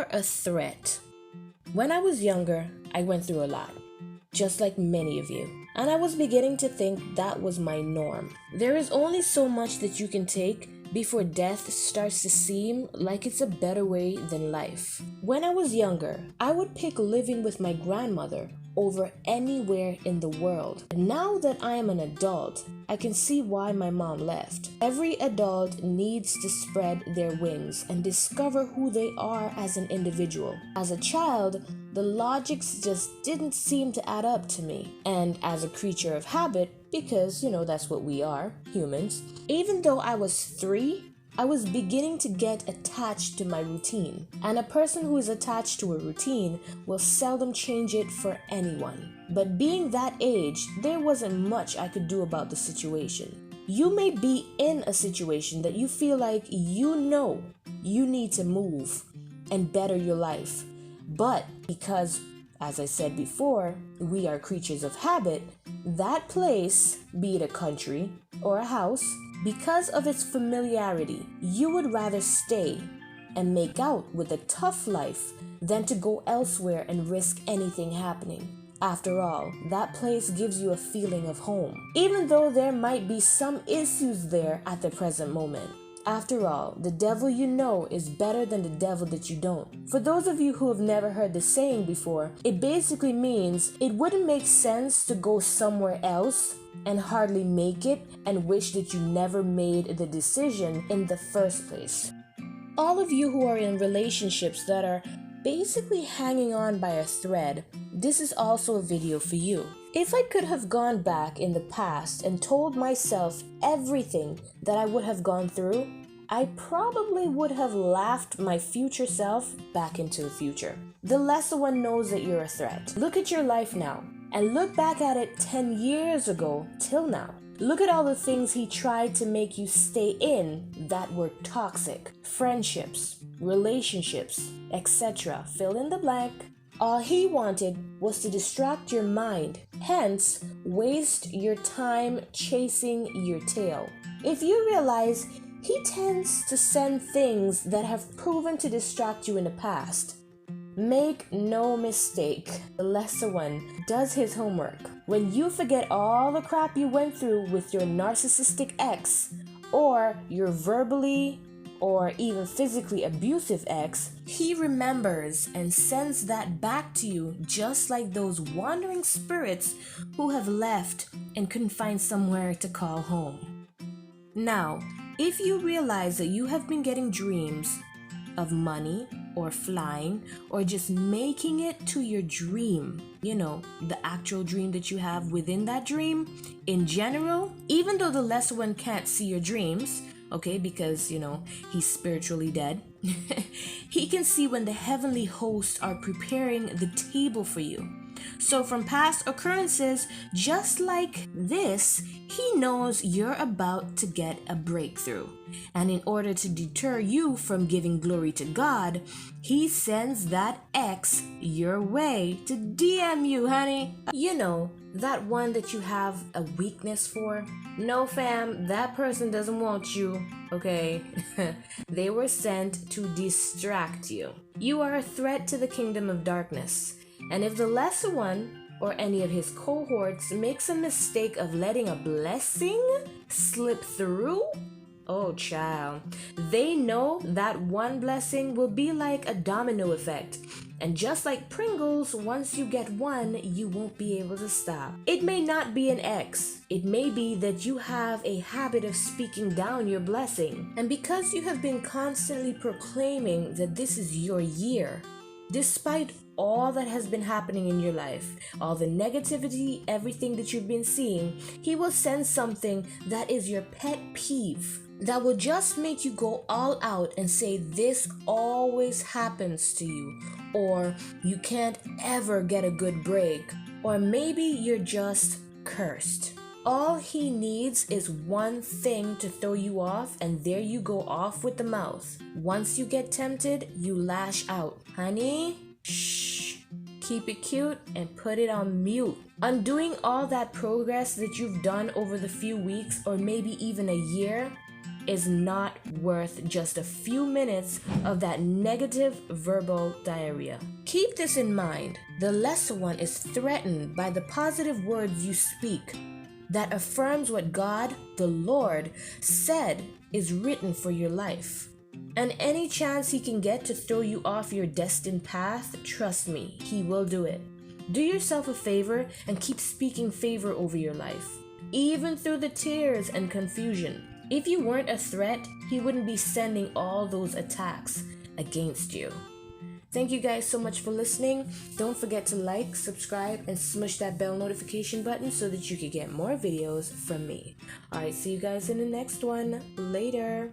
are a threat. When I was younger, I went through a lot, just like many of you, and I was beginning to think that was my norm. There is only so much that you can take before death starts to seem like it's a better way than life. When I was younger, I would pick living with my grandmother over anywhere in the world. Now that I am an adult, I can see why my mom left. Every adult needs to spread their wings and discover who they are as an individual. As a child, the logics just didn't seem to add up to me. And as a creature of habit, because, that's what we are, humans, even though I was 3, I was beginning to get attached to my routine. And a person who is attached to a routine will seldom change it for anyone. But being that age, there wasn't much I could do about the situation. You may be in a situation that you feel like you need to move and better your life. But because, as I said before, we are creatures of habit, that place, be it a country or a house, because of its familiarity, you would rather stay and make out with a tough life than to go elsewhere and risk anything happening. After all, that place gives you a feeling of home, even though there might be some issues there at the present moment. After all, the devil you know is better than the devil that you don't. For those of you who have never heard this saying before, it basically means it wouldn't make sense to go somewhere else and hardly make it and wish that you never made the decision in the first place. All of you who are in relationships that are basically hanging on by a thread, this is also a video for you. If I could have gone back in the past and told myself everything that I would have gone through, I probably would have laughed my future self back into the future. The lesser one knows that you're a threat. Look at your life now and look back at it 10 years ago till now. Look at all the things he tried to make you stay in that were toxic. Friendships, relationships, etc. Fill in the blank. All he wanted was to distract your mind, hence waste your time chasing your tail. If you realize he tends to send things that have proven to distract you in the past, make no mistake, the lesser one does his homework. When you forget all the crap you went through with your narcissistic ex, or your verbally or even physically abusive ex, he remembers and sends that back to you, just like those wandering spirits who have left and couldn't find somewhere to call home. Now, if you realize that you have been getting dreams of money or flying or just making it to your dream, the actual dream that you have within that dream, in general, even though the lesser one can't see your dreams, okay, because, he's spiritually dead, he can see when the heavenly hosts are preparing the table for you. So from past occurrences, just like this, he knows you're about to get a breakthrough. And in order to deter you from giving glory to God, he sends that ex your way to DM you, honey. That one that you have a weakness for. No, fam, that person doesn't want you, okay? They were sent to distract you. You are a threat to the kingdom of darkness. And if the lesser one or any of his cohorts makes a mistake of letting a blessing slip through, oh child, they know that one blessing will be like a domino effect. And just like Pringles, once you get one, you won't be able to stop. It may not be an ex. It may be that you have a habit of speaking down your blessing. And because you have been constantly proclaiming that this is your year, despite all that has been happening in your life, all the negativity, everything that you've been seeing, he will send something that is your pet peeve, that will just make you go all out and say this always happens to you, or you can't ever get a good break, or maybe you're just cursed. All he needs is one thing to throw you off, and there you go off with the mouth. Once you get tempted, you lash out. Honey, shh, keep it cute and put it on mute. Undoing all that progress that you've done over the few weeks or maybe even a year, is not worth just a few minutes of that negative verbal diarrhea. Keep this in mind. The lesser one is threatened by the positive words you speak that affirms what God, the Lord, said is written for your life. And any chance he can get to throw you off your destined path, trust me, he will do it. Do yourself a favor and keep speaking favor over your life, even through the tears and confusion. If you weren't a threat, he wouldn't be sending all those attacks against you. Thank you guys so much for listening. Don't forget to like, subscribe, and smush that bell notification button so that you can get more videos from me. Alright, see you guys in the next one. Later.